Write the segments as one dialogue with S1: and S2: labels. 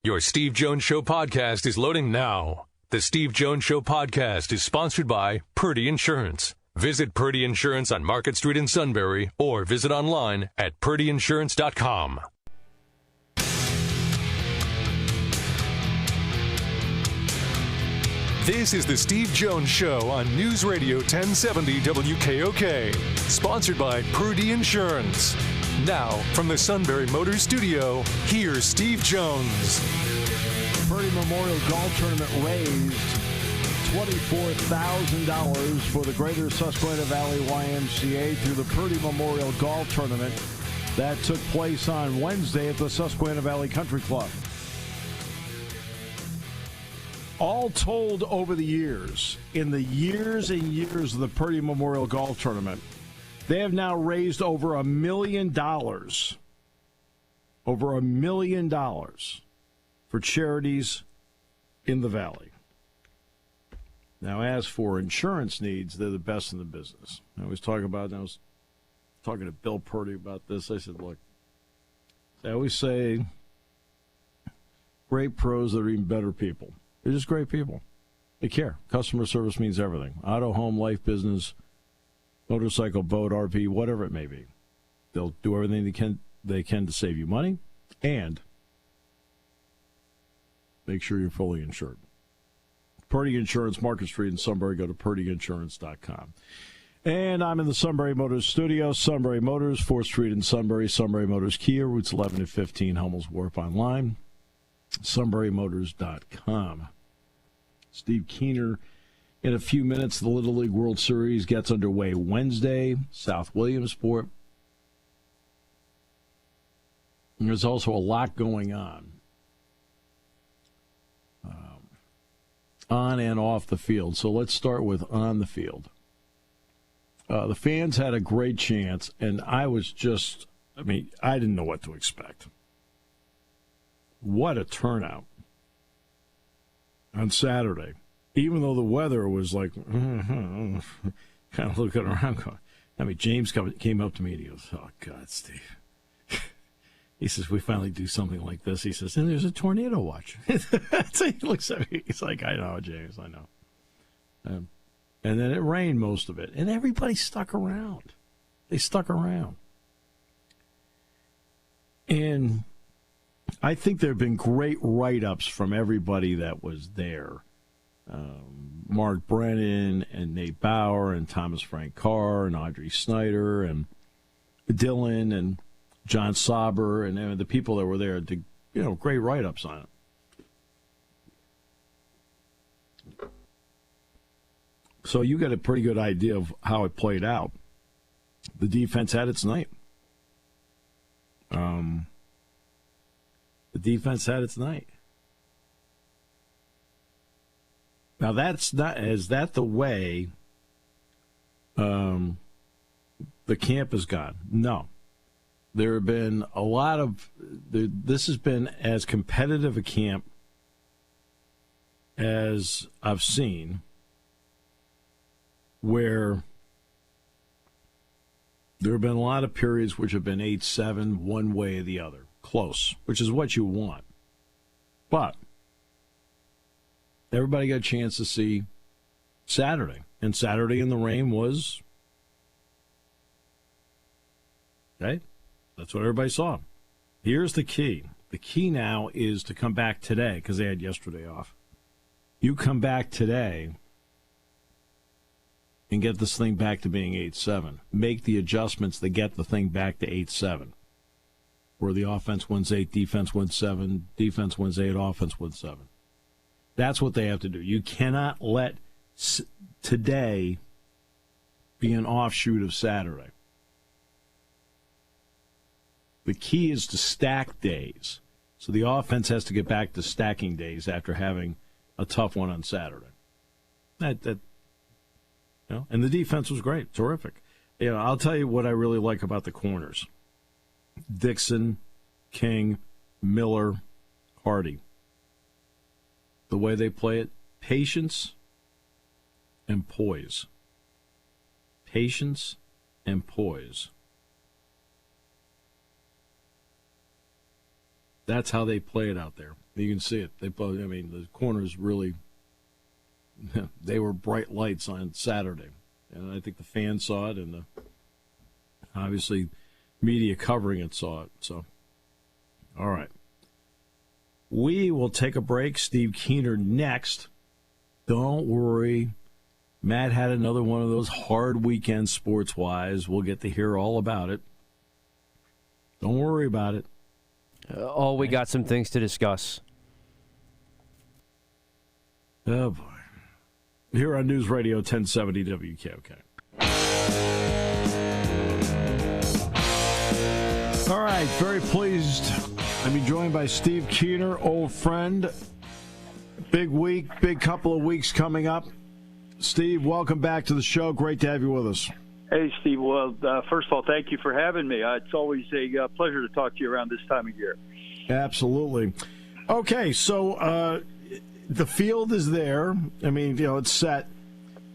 S1: Your Steve Jones Show podcast is loading now. The Steve Jones Show podcast is sponsored by Purdy Insurance. Visit Purdy Insurance on Market Street in Sunbury or visit online at purdyinsurance.com. This is the Steve Jones Show on News Radio 1070 WKOK. Sponsored by Purdy Insurance. Now, from the Sunbury Motors Studio, here's Steve Jones.
S2: Purdy Memorial Golf Tournament raised $24,000 for the Greater Susquehanna Valley YMCA through the Purdy Memorial Golf Tournament that took place on Wednesday at the Susquehanna Valley Country Club. All told over the years, in the years and years of the Purdy Memorial Golf Tournament, they have now raised over $1 million. Over $1 million for charities in the Valley. Now, as for insurance needs, they're the best in the business. I was talking to Bill Purdy about this. I said, look, I always say great pros that are even better people. They're just great people. They care. Customer service means everything. Auto, home, life, business, motorcycle, boat, RV, whatever it may be. They'll do everything they can to save you money and make sure you're fully insured. Purdy Insurance, Market Street in Sunbury. Go to purdyinsurance.com. And I'm in the Sunbury Motors studio. Sunbury Motors, 4th Street in Sunbury. Sunbury Motors Kia, routes 11 and 15, Hummel's Wharf online. sunburymotors.com. Steve Keener in a few minutes. The Little League World Series gets underway Wednesday, South Williamsport. And there's also a lot going on and off the field. So let's start with on the field. The fans had a great chance, and I didn't know what to expect. What a turnout on Saturday. Even though the weather was like, kind of looking around. James came up to me and he goes, oh, God, Steve. He says, we finally do something like this. He says, and there's a tornado watch. So he looks at me. He's like, I know, James, I know. And then it rained most of it. And everybody stuck around. They stuck around. And I think there have been great write-ups from everybody that was there. Mark Brennan and Nate Bauer and Thomas Frank Carr and Audrey Snyder and Dylan and John Sauber and the people that were there did, great write-ups on it. So you got a pretty good idea of how it played out. The defense had its night. The defense had its night. Now, is that the way the camp has gone? No. There have been a lot of, this has been as competitive a camp as I've seen, where there have been a lot of periods which have been 8-7 one way or the other. Close, which is what you want. But everybody got a chance to see Saturday. And Saturday in the rain was, okay, that's what everybody saw. Here's the key. The key now is to come back today, because they had yesterday off. You come back today and get this thing back to being 8-7. Make the adjustments that get the thing back to 8-7. Where the offense wins 8, defense wins 7, defense wins 8, offense wins 7. That's what they have to do. You cannot let today be an offshoot of Saturday. The key is to stack days. So the offense has to get back to stacking days after having a tough one on Saturday. And the defense was great, terrific. I'll tell you what I really like about the corners. Dixon, King, Miller, Hardy. The way they play it, patience and poise. Patience and poise. That's how they play it out there. You can see it. The corners really, they were bright lights on Saturday. And I think the fans saw it, and obviously media covering it saw it. So, all right. We will take a break. Steve Keener next. Don't worry. Matt had another one of those hard weekends sports-wise. We'll get to hear all about it. Don't worry about it.
S3: We got some things to discuss.
S2: Oh, boy. Here on News Radio 1070 WKOK. All right, very pleased. I'm joined by Steve Keener, old friend. Big week, big couple of weeks coming up. Steve, welcome back to the show. Great to have you with us.
S4: Hey, Steve. Well, first of all, thank you for having me. It's always a pleasure to talk to you around this time of year.
S2: Absolutely. Okay, so the field is there. It's set.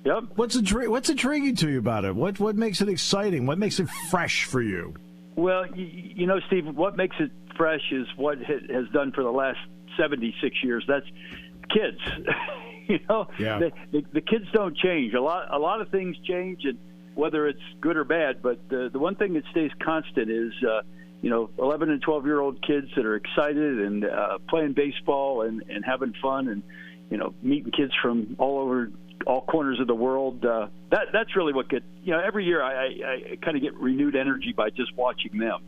S4: Yep.
S2: What's intriguing to you about it? What makes it exciting? What makes it fresh for you?
S4: Well, Steve, what makes it fresh is what it has done for the last 76 years. That's kids.
S2: Yeah.
S4: The kids don't change. A lot of things change, and whether it's good or bad. But the one thing that stays constant is 11 and 12-year-old kids that are excited and playing baseball and having fun, and meeting kids from all corners of the world. That's really what gets, every year I kind of get renewed energy by just watching them.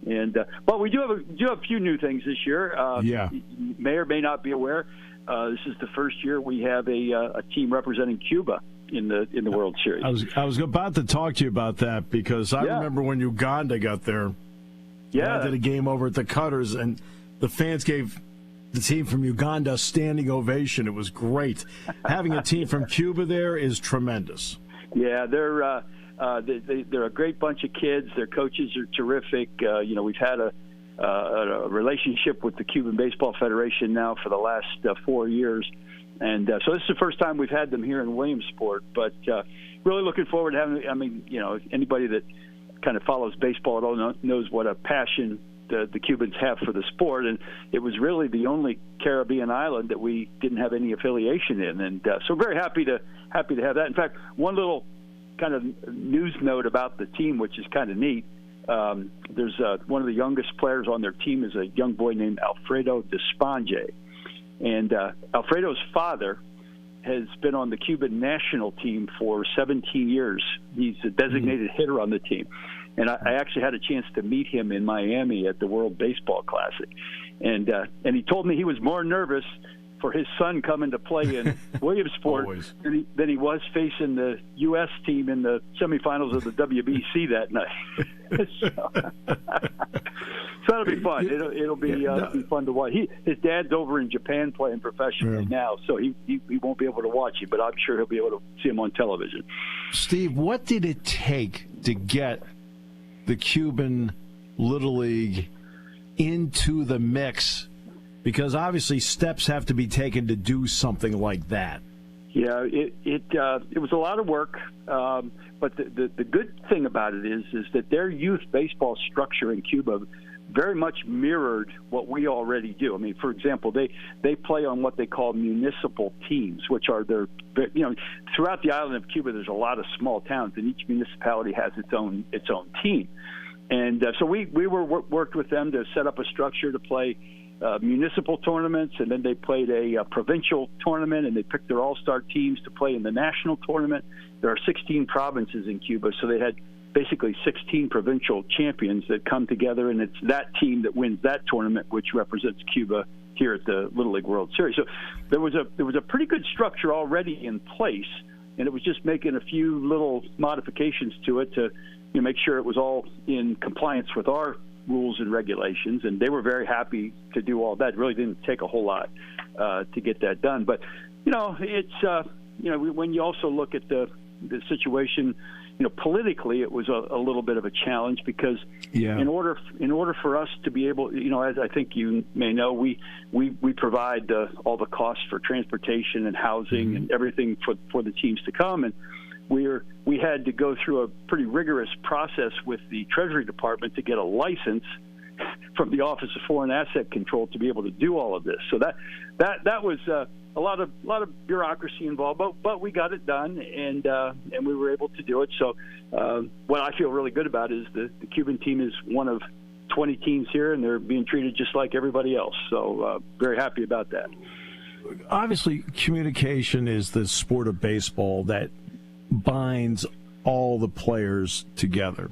S4: And but we do have a few new things this year. You may or may not be aware. This is the first year we have a team representing Cuba in the World Series.
S2: I was about to talk to you about that, because I remember when Uganda got there.
S4: Yeah,
S2: I did a game over at the Cutters, and the fans gave the team from Uganda a standing ovation. It was great. Having a team from Cuba there is tremendous.
S4: Yeah, they're a great bunch of kids. Their coaches are terrific. We've had a relationship with the Cuban Baseball Federation now for the last 4 years. And so this is the first time we've had them here in Williamsport. But really looking forward to having, anybody that kind of follows baseball at all knows what a passion the Cubans have for the sport. And it was really the only Caribbean island that we didn't have any affiliation in. And so very happy to have that. In fact, one little kind of news note about the team, which is kind of neat. There's one of the youngest players on their team is a young boy named Alfredo Desponge. And Alfredo's father has been on the Cuban national team for 17 years. He's a designated hitter on the team. And I actually had a chance to meet him in Miami at the World Baseball Classic. And he told me he was more nervous for his son coming to play in Williamsport than he was facing the U.S. team in the semifinals of the WBC that night. So that'll be fun. It'll be fun to watch. His dad's over in Japan playing professionally now, so he won't be able to watch him, but I'm sure he'll be able to see him on television.
S2: Steve, what did it take to get the Cuban Little League into the mix? Because obviously steps have to be taken to do something like that.
S4: Yeah, it was a lot of work, but the good thing about it is that their youth baseball structure in Cuba very much mirrored what we already do. I mean, for example, they play on what they call municipal teams, which are throughout the island of Cuba, there's a lot of small towns, and each municipality has its own team. And so we worked with them to set up a structure to play municipal tournaments, and then they played a provincial tournament, and they picked their all-star teams to play in the national tournament. There are 16 provinces in Cuba, so they had basically 16 provincial champions that come together, and it's that team that wins that tournament, which represents Cuba here at the Little League World Series. So there was a pretty good structure already in place, and it was just making a few little modifications to it to make sure it was all in compliance with our rules and regulations, and they were very happy to do all that. It really didn't take a whole lot to get that done. But it's when you also look at the situation, politically, it was a little bit of a challenge because in order for us to be able, as I think you may know, we provide all the costs for transportation and housing and everything for the teams to come, and we had to go through a pretty rigorous process with the Treasury Department to get a license from the Office of Foreign Asset Control to be able to do all of this. So that was a lot of bureaucracy involved, but we got it done, and we were able to do it. So what I feel really good about is the Cuban team is one of 20 teams here, and they're being treated just like everybody else. So very happy about that.
S2: Obviously, communication is the sport of baseball that binds all the players together.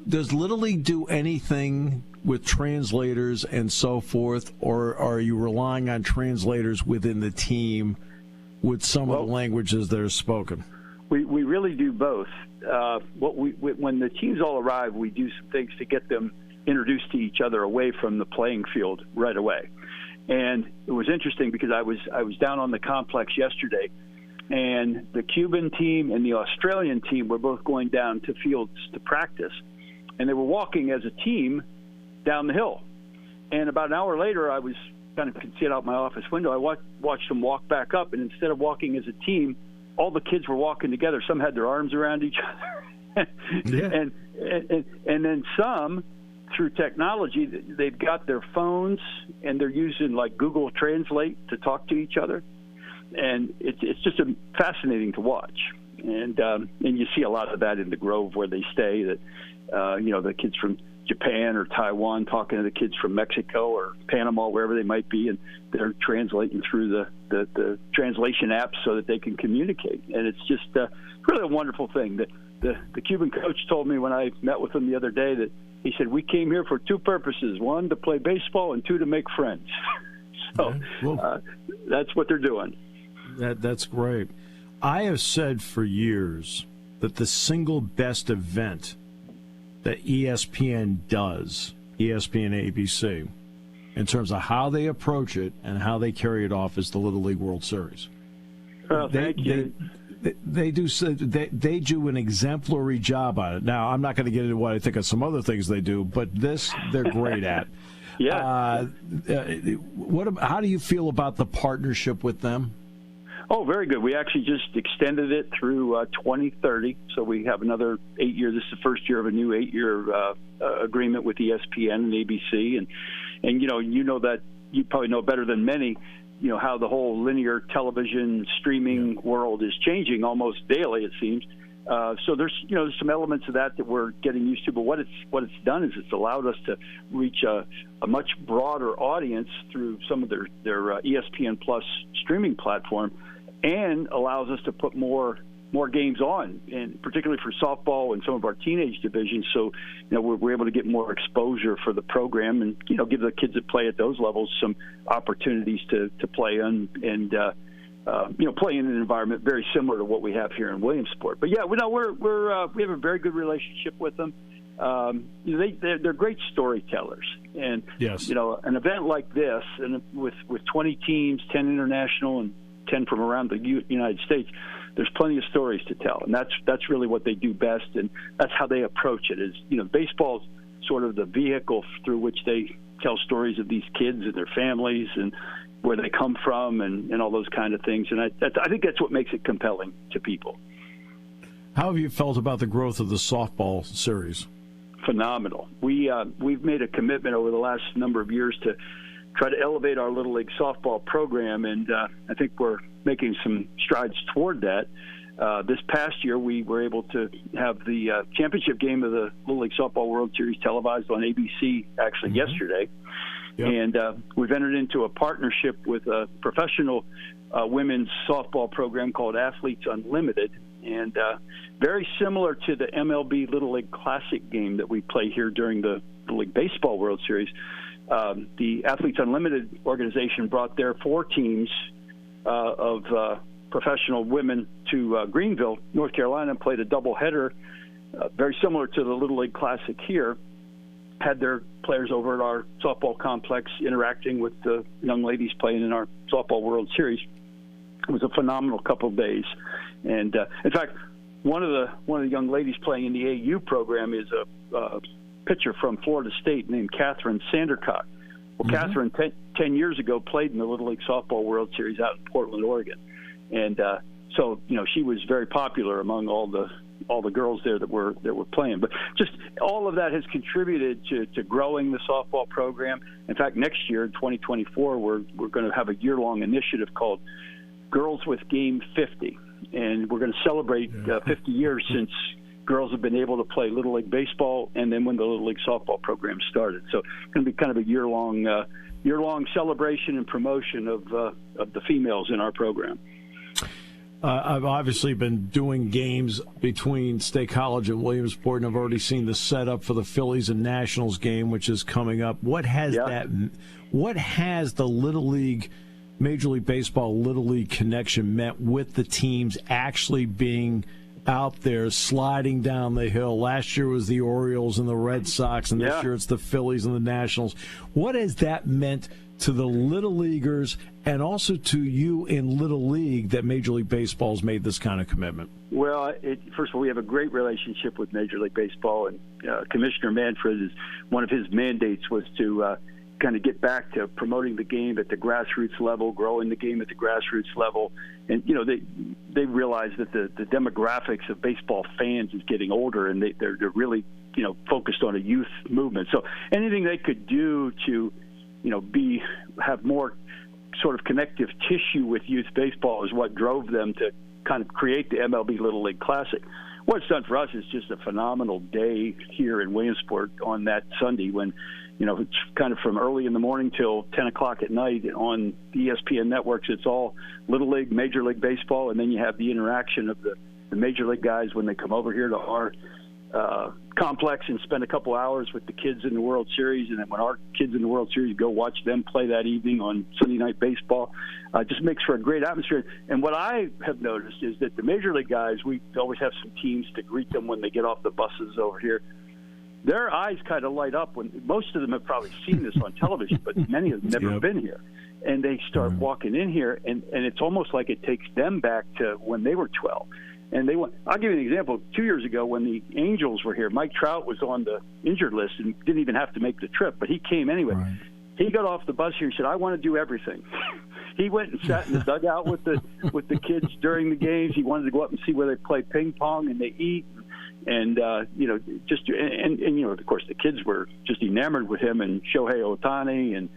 S2: Does Little League do anything with translators and so forth, or are you relying on translators within the team with some of the languages that are spoken?
S4: We really do both. When the teams all arrive, we do some things to get them introduced to each other away from the playing field right away. And it was interesting because I was down on the complex yesterday, and the Cuban team and the Australian team were both going down to fields to practice, and they were walking as a team down the hill. And about an hour later, I was kind of could see it out my office window. I watched them walk back up, and instead of walking as a team, all the kids were walking together. Some had their arms around each other,
S2: yeah.
S4: and then some, through technology, they've got their phones and they're using like Google Translate to talk to each other, and it's just fascinating to watch. And you see a lot of that in the Grove where they stay. That the kids from Japan or Taiwan talking to the kids from Mexico or Panama, wherever they might be, and they're translating through the translation apps so that they can communicate. And it's just really a wonderful thing. The Cuban coach told me when I met with him the other day that he said, we came here for two purposes: one, to play baseball, and two, to make friends. So that's what they're doing.
S2: That's great. I have said for years that the single best event that ESPN does, ESPN ABC, in terms of how they approach it and how they carry it off, is the Little League World Series.
S4: Thank you.
S2: They do an exemplary job on it. Now, I'm not going to get into what I think of some other things they do, but this they're great at.
S4: Yeah.
S2: How do you feel about the partnership with them?
S4: Oh, very good. We actually just extended it through 2030, so we have another 8 years. This is the first year of a new 8-year agreement with ESPN and ABC, and you know that you probably know better than many, how the whole linear television streaming world is changing almost daily, it seems. So there's some elements of that we're getting used to, but what it's done is it's allowed us to reach a much broader audience through some of their ESPN Plus streaming platform, and allows us to put more games on, and particularly for softball and some of our teenage divisions. So, we're able to get more exposure for the program, and give the kids that play at those levels some opportunities to play and play in an environment very similar to what we have here in Williamsport. But yeah, we have a very good relationship with them. They're great storytellers, and
S2: yes,
S4: an event like this, and with 20 teams, 10 international, and 10 from around the United States, there's plenty of stories to tell, and that's really what they do best, and that's how they approach it. Is baseball's sort of the vehicle through which they tell stories of these kids and their families and where they come from and all those kind of things, and I think that's what makes it compelling to people.
S2: How have you felt about the growth of the softball series?
S4: Phenomenal. We've made a commitment over the last number of years to try to elevate our Little League softball program, and I think we're making some strides toward that. This past year, we were able to have the championship game of the Little League Softball World Series televised on ABC actually yesterday. Yep. And we've entered into a partnership with a professional women's softball program called Athletes Unlimited, and very similar to the MLB Little League Classic game that we play here during the Little League Baseball World Series. The Athletes Unlimited organization brought their 4 teams of professional women to Greenville, North Carolina, and played a doubleheader, very similar to the Little League Classic here. Had their players over at our softball complex interacting with the young ladies playing in our Softball World Series. It was a phenomenal couple of days, and in fact, one of the young ladies playing in the AU program is a pitcher from Florida State named Catherine Sandercock. Well, Catherine 10 years ago played in the Little League Softball World Series out in Portland, Oregon, and so she was very popular among all the all the girls there that were playing. But just all of that has contributed to growing the softball program. In fact, next year in 2024, we're going to have a year-long initiative called Girls with Game 50, and we're going to celebrate 50 years since girls have been able to play Little League baseball, and then when the Little League softball program started. So it's going to be kind of a year-long celebration and promotion of the females in our program.
S2: I've obviously been doing games between State College and Williamsport, and I've already seen the setup for the Phillies and Nationals game, which is coming up. What has the Little League, Major League Baseball Little League connection meant with the teams actually being out there sliding down the hill? Last year was the Orioles and the Red Sox, and this year it's the Phillies and the Nationals. What has that meant to the Little Leaguers and also to you in Little League that Major League Baseball's made this kind of commitment?
S4: Well, first of all, we have a great relationship with Major League Baseball, and Commissioner Manfred, one of his mandates was to kind of get back to promoting the game at the grassroots level, growing the game at the grassroots level. And, they realize that the demographics of baseball fans is getting older, and they're really, focused on a youth movement. So anything they could do to, have more sort of connective tissue with youth baseball is what drove them to kind of create the MLB Little League Classic. What it's done for us is just a phenomenal day here in Williamsport on that Sunday when, it's kind of from early in the morning till 10 o'clock at night on the ESPN networks. It's all Little League, Major League Baseball, and then you have the interaction of the Major League guys when they come over here to our complex and spend a couple hours with the kids in the World Series, and then when our kids in the World Series go watch them play that evening on Sunday Night Baseball. Just makes for a great atmosphere. And what I have noticed is that the Major League guys, we always have some teams to greet them when they get off the buses over here. Their eyes kind of light up when most of them have probably seen this on television, but many of them never been here. And they start walking in here, and it's almost like it takes them back to when they were 12. And I'll give you an example. 2 years ago when the Angels were here, Mike Trout was on the injured list and didn't even have to make the trip, but he came anyway. Right. He got off the bus here and said, "I want to do everything." He went and sat in the dugout with the kids during the games. He wanted to go up and see where they play ping pong and they eat. And of course, the kids were just enamored with him and Shohei Ohtani,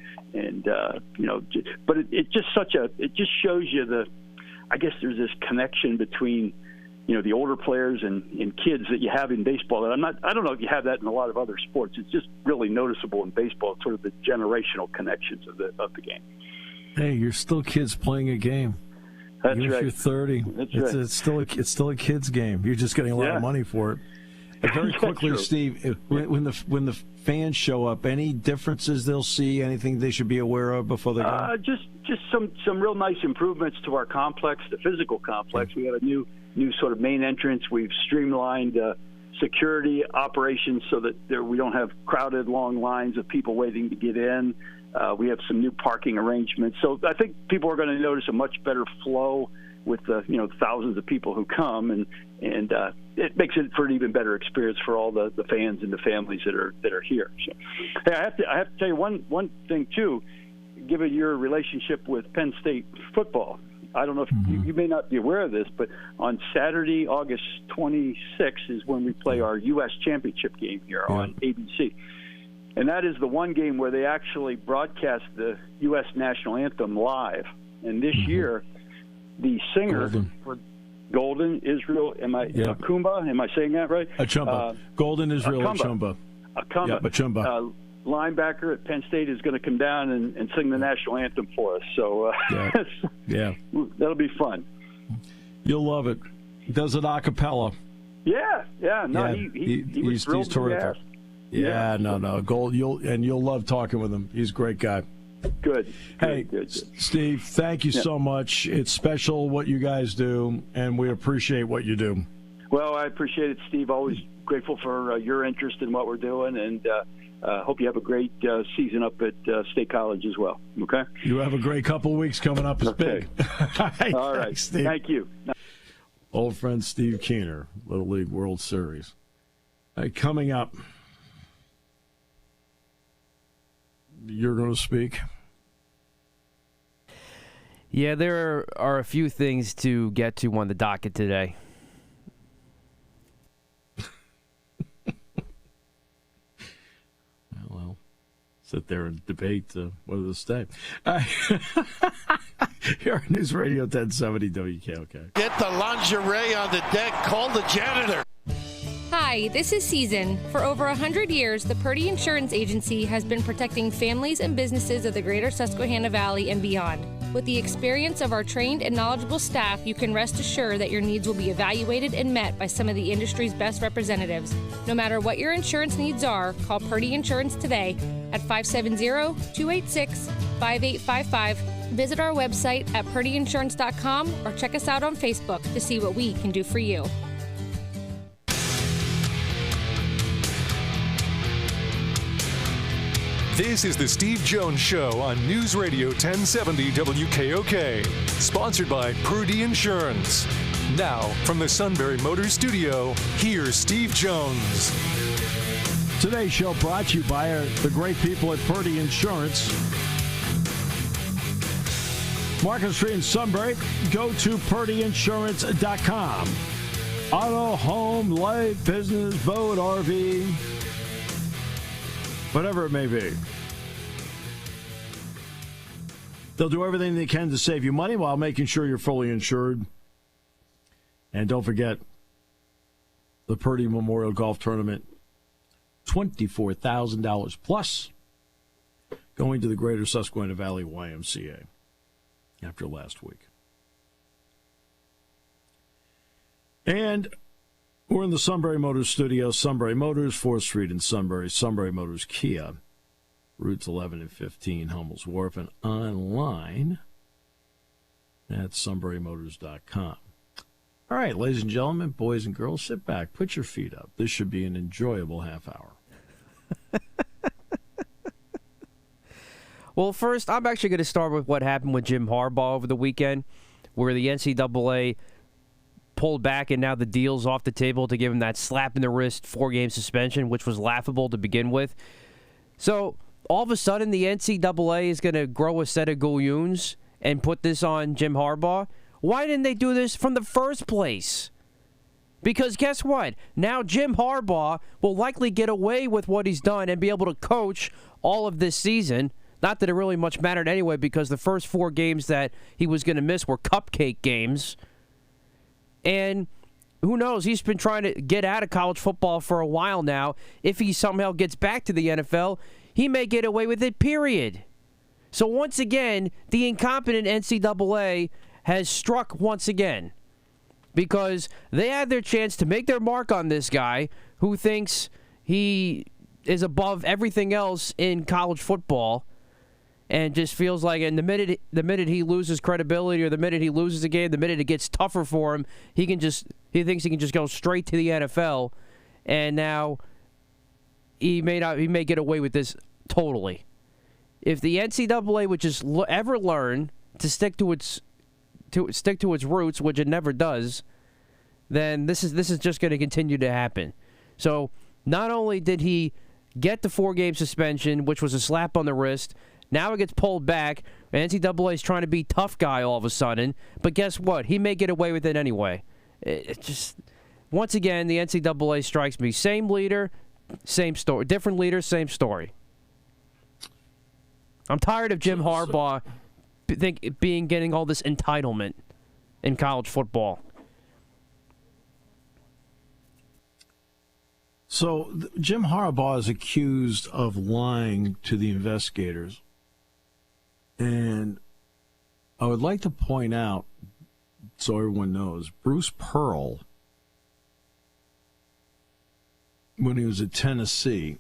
S4: but it just shows you I guess there's this connection between, the older players and kids that you have in baseball. And I don't know if you have that in a lot of other sports. It's just really noticeable in baseball, sort of the generational connections of the game.
S2: Hey, you're still kids playing a game.
S4: That's
S2: Even
S4: right.
S2: if you're 30, it's still a kid's game. You're just getting a lot of money for it. Very quickly, Steve, when the fans show up, any differences they'll see? Anything they should be aware of before they go?
S4: Just some real nice improvements to our complex, the physical complex. We have a new sort of main entrance. We've streamlined security operations so that we don't have crowded long lines of people waiting to get in. We have some new parking arrangements. So I think people are going to notice a much better flow with the thousands of people who come, and it makes it for an even better experience for all the fans and the families that are here. So, hey, I have to tell you one thing too. Given your relationship with Penn State football, I don't know if you may not be aware of this, but on Saturday, August 26th is when we play our U.S. championship game here on ABC. And that is the one game where they actually broadcast the U.S. national anthem live. And this year, the singer for Golden Israel, Akumba, am I saying that right?
S2: Achumba. Golden Israel Achumba.
S4: Achumba. Linebacker at Penn State is going to come down and sing the national anthem for us. So that'll be fun.
S2: You'll love it. He does it a cappella.
S4: Yeah. No, he was thrilled.
S2: He's terrific. No. Gold. You'll love talking with him. He's a great guy.
S4: Good.
S2: Hey,
S4: good.
S2: Steve, thank you so much. It's special what you guys do, and we appreciate what you do.
S4: Well, I appreciate it, Steve. Always grateful for your interest in what we're doing, and hope you have a great season up at State College as well. Okay?
S2: You have a great couple of weeks coming up. It's big.
S4: All right.
S2: Thanks, Steve.
S4: Thank you.
S2: Old friend Steve Keener, Little League World Series. Coming up, you're going to speak?
S3: Yeah, there are a few things to get to on the docket today.
S2: sit there and debate whether to stay. Here on News Radio 1070 WKOK.
S5: Get the lingerie on the deck. Call the janitor.
S6: Hi, this is Season. For over 100 years, the Purdy Insurance Agency has been protecting families and businesses of the greater Susquehanna Valley and beyond. With the experience of our trained and knowledgeable staff, you can rest assured that your needs will be evaluated and met by some of the industry's best representatives. No matter what your insurance needs are, call Purdy Insurance today at 570-286-5855. Visit our website at purdyinsurance.com or check us out on Facebook to see what we can do for you.
S1: This is the Steve Jones Show on News Radio 1070 WKOK. Sponsored by Purdy Insurance. Now, from the Sunbury Motors Studio, here's Steve Jones.
S2: Today's show brought to you by the great people at Purdy Insurance. Market Street in Sunbury. Go to purdyinsurance.com. Auto, home, life, business, boat, RV, whatever it may be. They'll do everything they can to save you money while making sure you're fully insured. And don't forget the Purdy Memorial Golf Tournament, $24,000 plus going to the Greater Susquehanna Valley YMCA after last week. And we're in the Sunbury Motors studio. Sunbury Motors, 4th Street in Sunbury. Sunbury Motors Kia, routes 11 and 15, Hummel's Wharf, and online at sunburymotors.com. All right, ladies and gentlemen, boys and girls, sit back, put your feet up. This should be an enjoyable half hour.
S3: Well, first, I'm actually going to start with what happened with Jim Harbaugh over the weekend, where the NCAA pulled back and now the deal's off the table to give him that slap in the wrist 4-game suspension, which was laughable to begin with. So all of a sudden the NCAA is going to grow a set of gullions and put this on Jim Harbaugh. Why didn't they do this from the first place? Because guess what? Now Jim Harbaugh will likely get away with what he's done and be able to coach all of this season. Not that it really much mattered anyway, because the first 4 games that he was going to miss were cupcake games. And who knows? He's been trying to get out of college football for a while now. If he somehow gets back to the NFL, he may get away with it, period. So once again, the incompetent NCAA has struck once again, because they had their chance to make their mark on this guy who thinks he is above everything else in college football, and just feels like, and the minute he loses credibility, or the minute he loses a game, the minute it gets tougher for him, he thinks he can just go straight to the NFL, and now he may get away with this totally. If the NCAA would just ever learn to stick to its roots, which it never does, then this is just going to continue to happen. So not only did he get the 4-game suspension, which was a slap on the wrist, now it gets pulled back. NCAA is trying to be tough guy all of a sudden, but guess what? He may get away with it anyway. It just, once again, the NCAA strikes me. Same leader, same story. Different leader, same story. I'm tired of Jim Harbaugh getting all this entitlement in college football.
S2: So Jim Harbaugh is accused of lying to the investigators. And I would like to point out, so everyone knows, Bruce Pearl, when he was at Tennessee,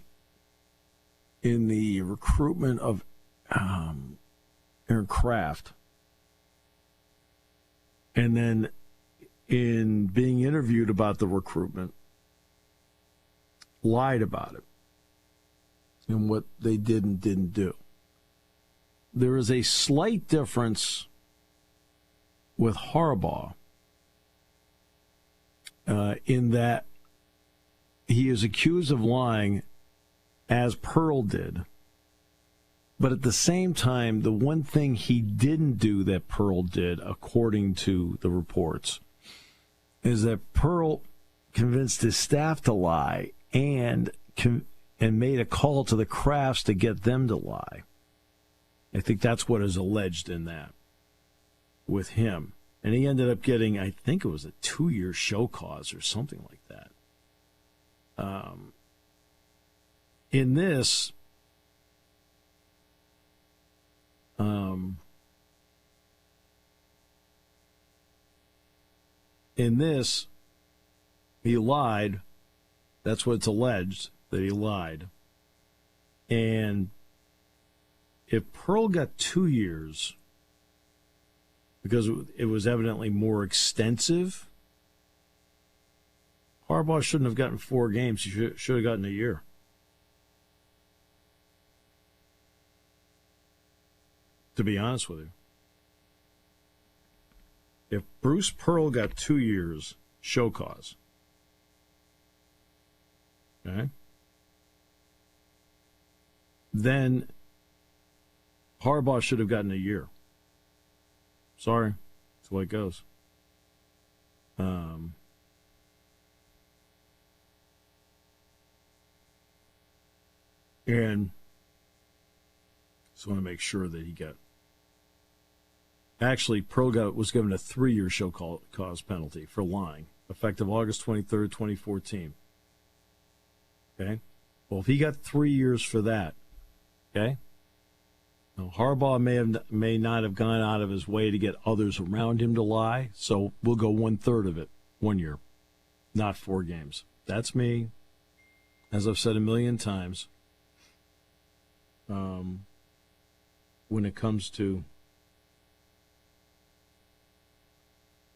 S2: in the recruitment of Aaron Kraft, and then in being interviewed about the recruitment, lied about it and what they did and didn't do. There is a slight difference with Harbaugh in that he is accused of lying, as Pearl did. But at the same time, the one thing he didn't do that Pearl did, according to the reports, is that Pearl convinced his staff to lie and and made a call to the Crafts to get them to lie. I think that's what is alleged in that with him. And he ended up getting, I think it was a 2-year show cause or something like that. In this, he lied. That's what's alleged, that he lied. And if Pearl got 2 years, because it was evidently more extensive, Harbaugh shouldn't have gotten 4 games. He should have gotten a year. To be honest with you. If Bruce Pearl got 2 years, show cause. Okay? Then Harbaugh should have gotten a year. Sorry. That's the way it goes. And just want to make sure that he got. Actually, Pearl was given a 3-year show cause penalty for lying, effective August 23rd, 2014. Okay? Well, if he got 3 years for that, okay? Now, Harbaugh may not have gone out of his way to get others around him to lie, so we'll go 1/3 of it, 1 year, not 4 games. That's me. As I've said a million times, when it comes to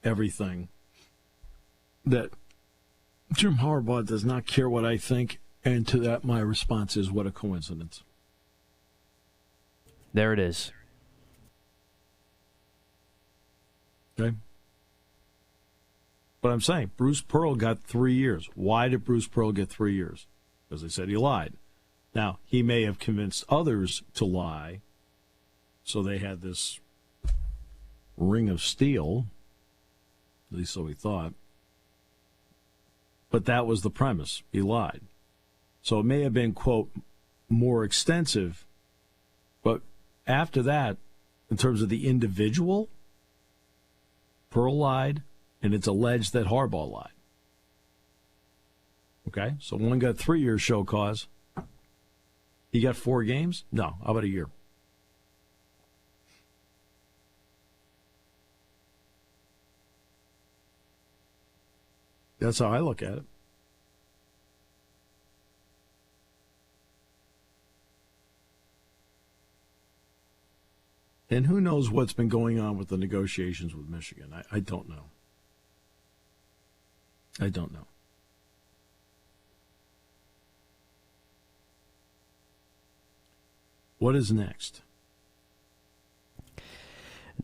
S2: everything, that Jim Harbaugh does not care what I think, and to that my response is, what a coincidence.
S3: There it is.
S2: Okay. But I'm saying, Bruce Pearl got 3 years. Why did Bruce Pearl get 3 years? Because they said he lied. Now, he may have convinced others to lie, so they had this ring of steel, at least so he thought. But that was the premise. He lied. So it may have been, quote, more extensive, but after that, in terms of the individual, Pearl lied, and it's alleged that Harbaugh lied. Okay, so one got 3 years show cause. He got 4 games? No, how about a year? That's how I look at it. And who knows what's been going on with the negotiations with Michigan? I don't know. I don't know. What is next?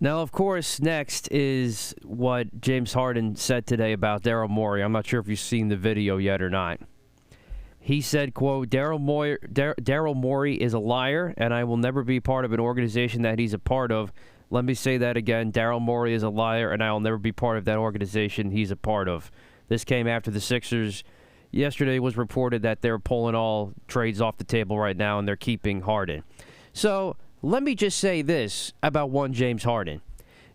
S3: Now, of course, next is what James Harden said today about Daryl Morey. I'm not sure if you've seen the video yet or not. He said, quote, Daryl Morey is a liar, and I will never be part of an organization that he's a part of. Let me say that again. Daryl Morey is a liar, and I will never be part of that organization he's a part of. This came after the Sixers. Yesterday was reported that they're pulling all trades off the table right now, and they're keeping Harden. So let me just say this about one James Harden.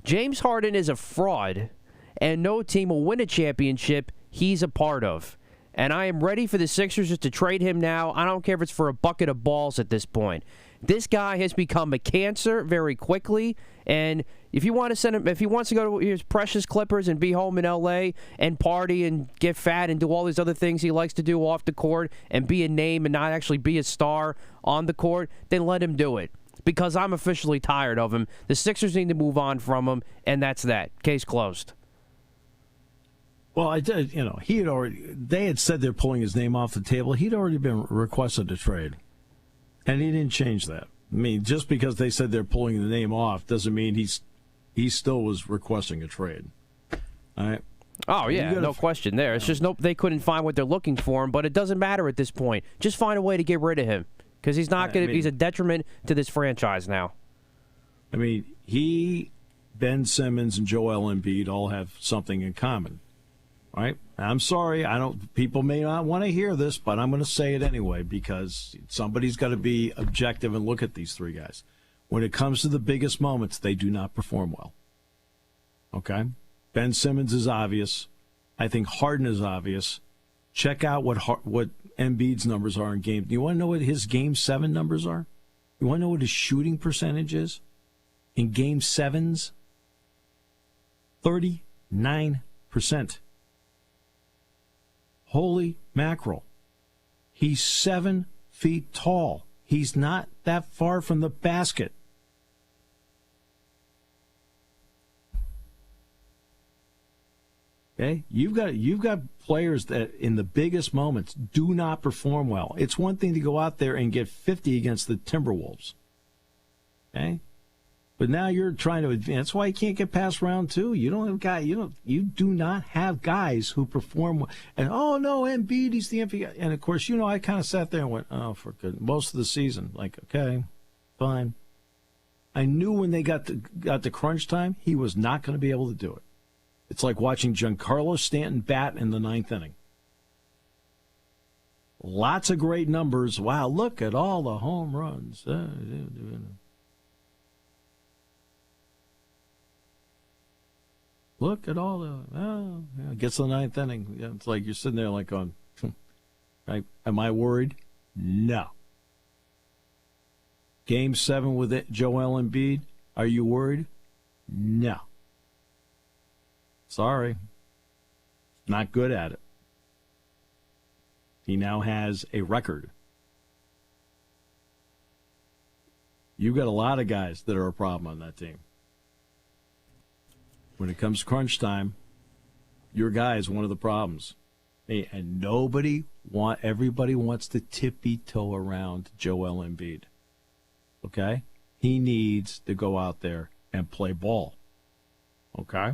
S3: James Harden is a fraud, and no team will win a championship he's a part of. And I am ready for the Sixers just to trade him now. I don't care if it's for a bucket of balls at this point. This guy has become a cancer very quickly, and if you want to send him, if he wants to go to his precious Clippers and be home in L.A. and party and get fat and do all these other things he likes to do off the court and be a name and not actually be a star on the court, then let him do it. Because I'm officially tired of him. The Sixers need to move on from him, and that's that. Case closed.
S2: Well, I did. They had said they're pulling his name off the table. He'd already been requested to trade, and he didn't change that. I mean, just because they said they're pulling the name off doesn't mean he still was requesting a trade. All right.
S3: Oh yeah, no question there. It's just they couldn't find what they're looking for him, but it doesn't matter at this point. Just find a way to get rid of him because he's not going to. He's a detriment to this franchise now.
S2: I mean, Ben Simmons, and Joel Embiid all have something in common. right? I'm sorry. People may not want to hear this, but I'm going to say it anyway because somebody's got to be objective and look at these three guys. When it comes to the biggest moments, they do not perform well. Okay? Ben Simmons is obvious. I think Harden is obvious. Check out what Embiid's numbers are in game. You want to know what his Game 7 numbers are? You want to know what his shooting percentage is in Game 7s? 39%. Holy mackerel. He's 7 feet tall. He's not that far from the basket. Okay? You've got players that in the biggest moments do not perform well. It's one thing to go out there and get 50 against the Timberwolves. Okay? But now you're trying to advance. That's why you can't get past round 2. You do not have guys who perform well. And oh no, Embiid, he's the MVP. And of course, I kind of sat there and went, oh, for good. Most of the season, like, okay, fine. I knew when they got to crunch time, he was not going to be able to do it. It's like watching Giancarlo Stanton bat in the 9th inning. Lots of great numbers. Wow, look at all the home runs. Look at all the... gets to the 9th inning. It's like you're sitting there like going, right? Am I worried? No. Game 7 with Joel Embiid. Are you worried? No. Sorry. Not good at it. He now has a record. You've got a lot of guys that are a problem on that team. When it comes crunch time, your guy is one of the problems. And everybody wants to tippy-toe around Joel Embiid. Okay? He needs to go out there and play ball. Okay?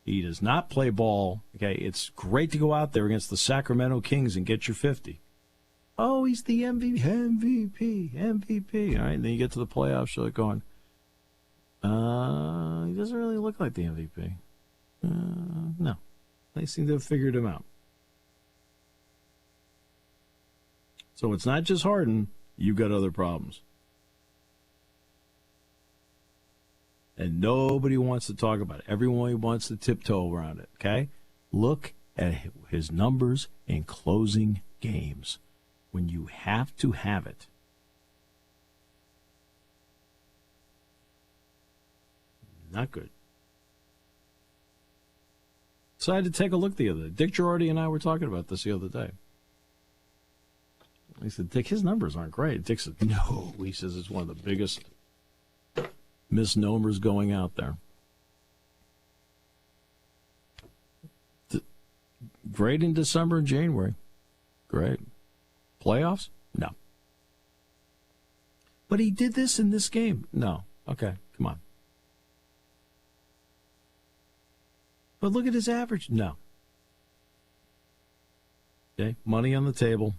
S2: He does not play ball. Okay? It's great to go out there against the Sacramento Kings and get your 50. Oh, he's the MVP. All right, and then you get to the playoffs, you're going, he doesn't really look like the MVP. No. They seem to have figured him out. So it's not just Harden. You've got other problems. And nobody wants to talk about it. Everyone wants to tiptoe around it, okay? Look at his numbers in closing games. When you have to have it. Not good. So I had to take a look the other day. Dick Girardi and I were talking about this the other day. He said, Dick, his numbers aren't great. Dick said, no. He says it's one of the biggest misnomers going out there. Great in December and January. Great. Playoffs? No. But he did this in this game? No. Okay, come on. But look at his average. No. Okay, money on the table.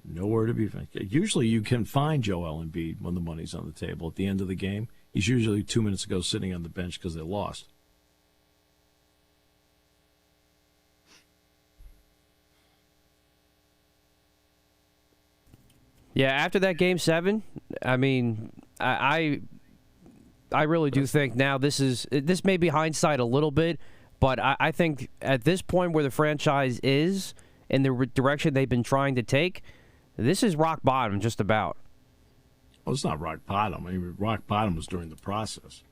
S2: Nowhere to be found. Usually you can find Joel Embiid when the money's on the table. At the end of the game, he's usually 2 minutes ago sitting on the bench because they lost.
S3: Yeah, after that Game 7, I mean, I really do think now this may be hindsight a little bit, but I think at this point where the franchise is in the direction they've been trying to take, this is rock bottom just about.
S2: Well, it's not rock bottom. I mean, rock bottom was during the process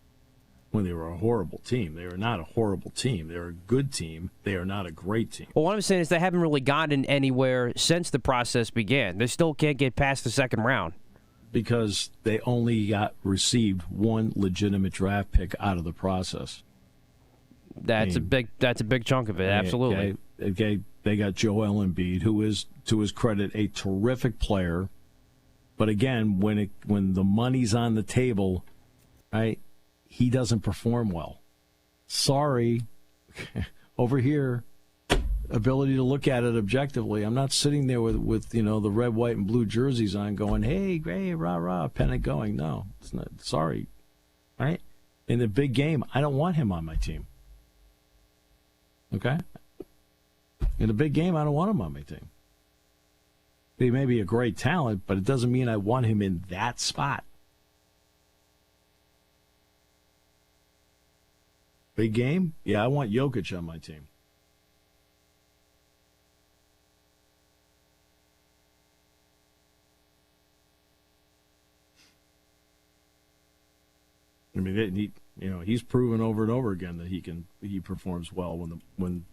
S2: when they were a horrible team. They are not a horrible team. They're a good team. They are not a great team.
S3: Well, what I'm saying is they haven't really gotten anywhere since the process began. They still can't get past the second round.
S2: Because they only received one legitimate draft pick out of the process.
S3: That's a big chunk of it, absolutely.
S2: Okay, they got Joel Embiid, who is, to his credit, a terrific player. But again, when the money's on the table, right, he doesn't perform well. Sorry, over here, ability to look at it objectively. I'm not sitting there with the red, white, and blue jerseys on going, hey, rah, rah, pennant going. No, it's not. Sorry. Right? In the big game, I don't want him on my team. Okay? In a big game, I don't want him on my team. He may be a great talent, but it doesn't mean I want him in that spot. Big game? Yeah, I want Jokic on my team. I mean, he's proven over and over again that he performs well when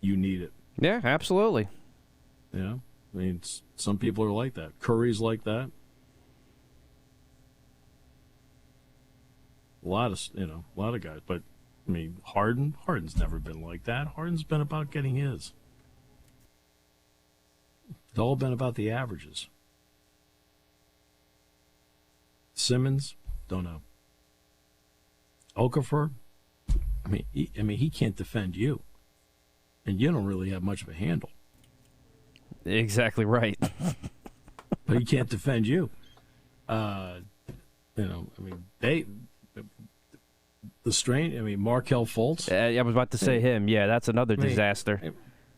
S2: you need it.
S3: Yeah, absolutely.
S2: Yeah, I mean, some people are like that. Curry's like that. A lot of guys, but I mean, Harden's never been like that. Harden's been about getting his. It's all been about the averages. Simmons, don't know. Okafor, I mean, he can't defend you, and you don't really have much of a handle.
S3: Exactly right.
S2: But he can't defend you. The strain. I mean, Markelle Fultz.
S3: I was about to say him. Yeah, that's another disaster.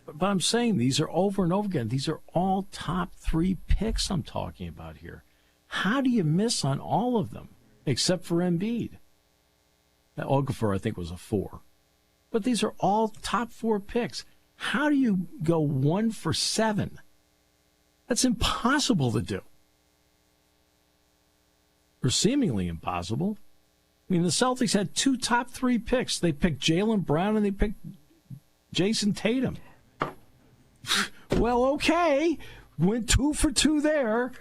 S2: But I'm saying these are over and over again. These are all top 3 picks I'm talking about here. How do you miss on all of them, except for Embiid? Okafor, I think, was a 4. But these are all top 4 picks. How do you go 1 for 7? That's impossible to do. Or seemingly impossible. I mean, the Celtics had 2 top 3 picks. They picked Jaylen Brown and they picked Jason Tatum. Well, okay. Went 2 for 2 there.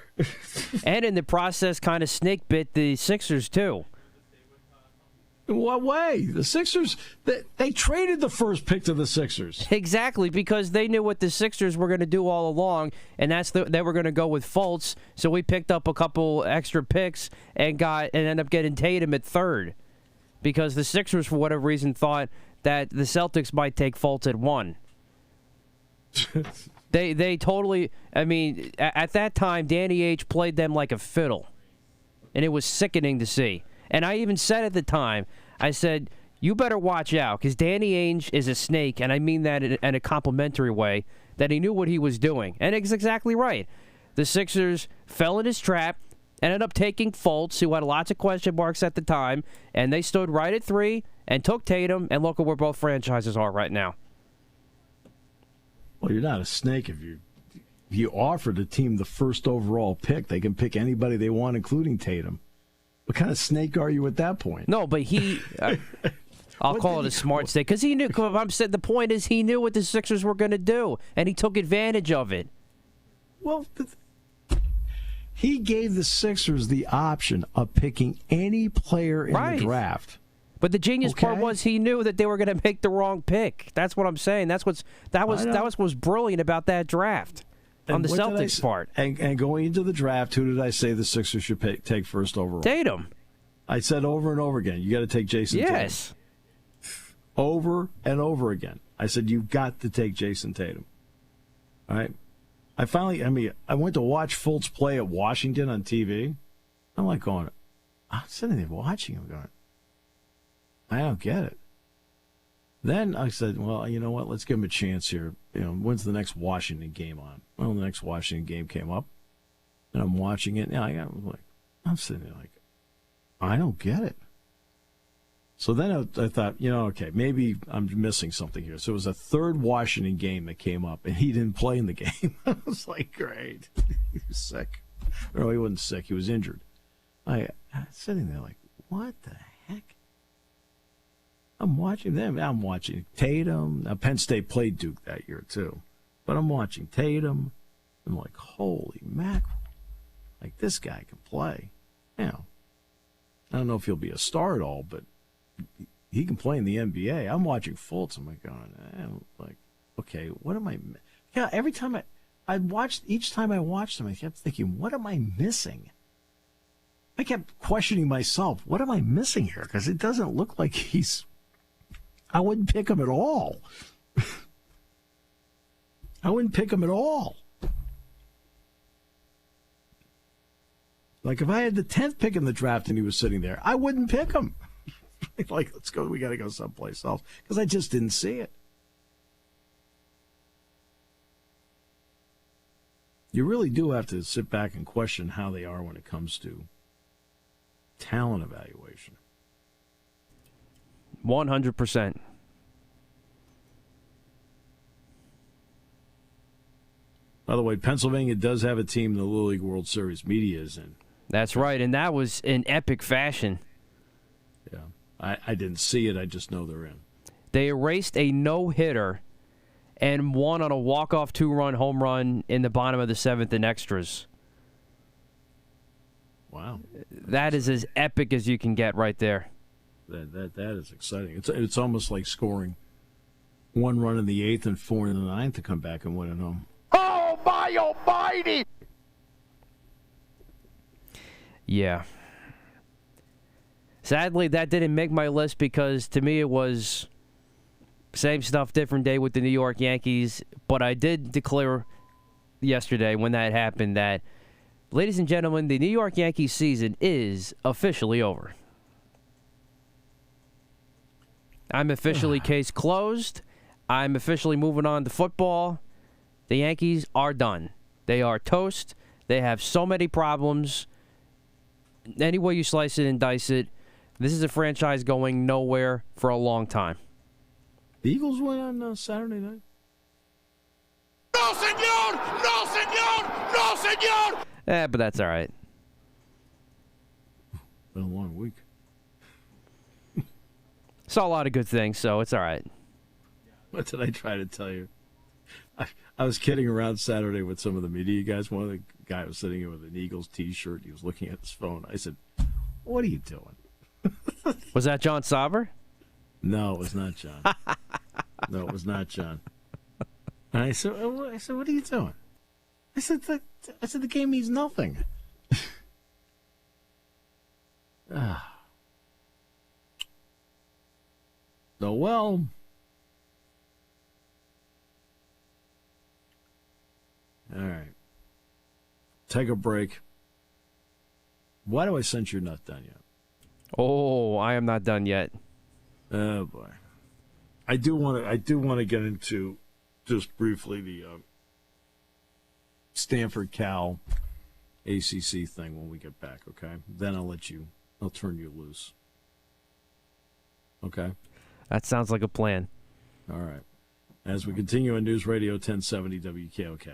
S3: And in the process, kind of snake bit the Sixers, too.
S2: In what way? The Sixers, they traded the first pick to the Sixers.
S3: Exactly, because they knew what the Sixers were going to do all along, and they were going to go with Fultz. So we picked up a couple extra picks and ended up getting Tatum at 3rd, because the Sixers, for whatever reason, thought that the Celtics might take Fultz at 1. They totally. I mean, at that time, Danny H played them like a fiddle, and it was sickening to see. And I even said at the time, I said, you better watch out, because Danny Ainge is a snake, and I mean that in a complimentary way, that he knew what he was doing. And it's exactly right. The Sixers fell in his trap, ended up taking Fultz, who had lots of question marks at the time, and they stood right at 3 and took Tatum, and look at where both franchises are right now.
S2: Well, you're not a snake if you offer the team the first overall pick. They can pick anybody they want, including Tatum. What kind of snake are you at that point?
S3: No, but I'll call it a smart snake, because he knew. I'm saying the point is he knew what the Sixers were going to do, and he took advantage of it.
S2: Well, he gave the Sixers the option of picking any player in the draft.
S3: But the genius part was he knew that they were going to make the wrong pick. That's what I'm saying. That was what was brilliant about that draft. On the Celtics part.
S2: And going into the draft, who did I say the Sixers should take first overall?
S3: Tatum.
S2: I said over and over again, you got to take Jason Tatum.
S3: Yes.
S2: Over and over again. I said, you've got to take Jason Tatum. All right? I went to watch Fultz play at Washington on TV. I'm like I'm sitting there watching him going, I don't get it. Then I said, well, you know what? Let's give him a chance here. When's the next Washington game on? Well, the next Washington game came up, and I'm watching it. And I'm sitting there like, I don't get it. So then I thought, okay, maybe I'm missing something here. So it was a third Washington game that came up, and he didn't play in the game. I was like, great. He was sick. No, he wasn't sick. He was injured. I was sitting there like, what the heck? I'm watching them. I'm watching Tatum. Now, Penn State played Duke that year, too. But I'm watching Tatum. I'm like, holy mackerel. Like, this guy can play. I don't know if he'll be a star at all, but he can play in the NBA. I'm watching Fultz. I'm like, okay, what am I? Yeah, every time each time I watched him, I kept thinking, what am I missing? I kept questioning myself, what am I missing here? Because it doesn't look like I wouldn't pick him at all. I wouldn't pick him at all. Like, if I had the 10th pick in the draft and he was sitting there, I wouldn't pick him. Like, let's go. We got to go someplace else. Because I just didn't see it. You really do have to sit back and question how they are when it comes to talent evaluation.
S3: 100%.
S2: By the way, Pennsylvania does have a team the Little League World Series media is in.
S3: That's right, and that was in epic fashion.
S2: Yeah, I didn't see it. I just know they're in.
S3: They erased a no-hitter and won on a walk-off two-run home run in the bottom of the seventh in extras.
S2: Wow.
S3: That is as epic as you can get right there.
S2: That is exciting. It's almost like scoring 1 run in the 8th and 4 in the 9th to come back and win at home.
S5: Oh, my almighty!
S3: Yeah. Sadly, that didn't make my list because to me it was same stuff, different day with the New York Yankees. But I did declare yesterday when that happened that, ladies and gentlemen, the New York Yankees season is officially over. I'm officially case closed. I'm officially moving on to football. The Yankees are done. They are toast. They have so many problems. Any way you slice it and dice it, this is a franchise going nowhere for a long time.
S2: The Eagles win on Saturday night?
S5: No, senor! No, senor! No, senor!
S3: But that's all right.
S2: Been a long week.
S3: Saw a lot of good things, so it's all right.
S2: What did I try to tell you? I was kidding around Saturday with some of the media guys. One of the guy was sitting here with an Eagles T-shirt. He was looking at his phone. I said, "What are you doing?"
S3: Was that John Sauber?
S2: No, it was not John. No, it was not John. And I said, "What are you doing?" I said, "The game means nothing." So, well, all right. Take a break. Why do I sense you're not done yet?
S3: Oh, I am not done yet.
S2: Oh boy, I do want to get into just briefly the Stanford Cal ACC thing when we get back. Okay, then I'll turn you loose. Okay.
S3: That sounds like a plan.
S2: All right. As we continue on News Radio 1070 WKOK.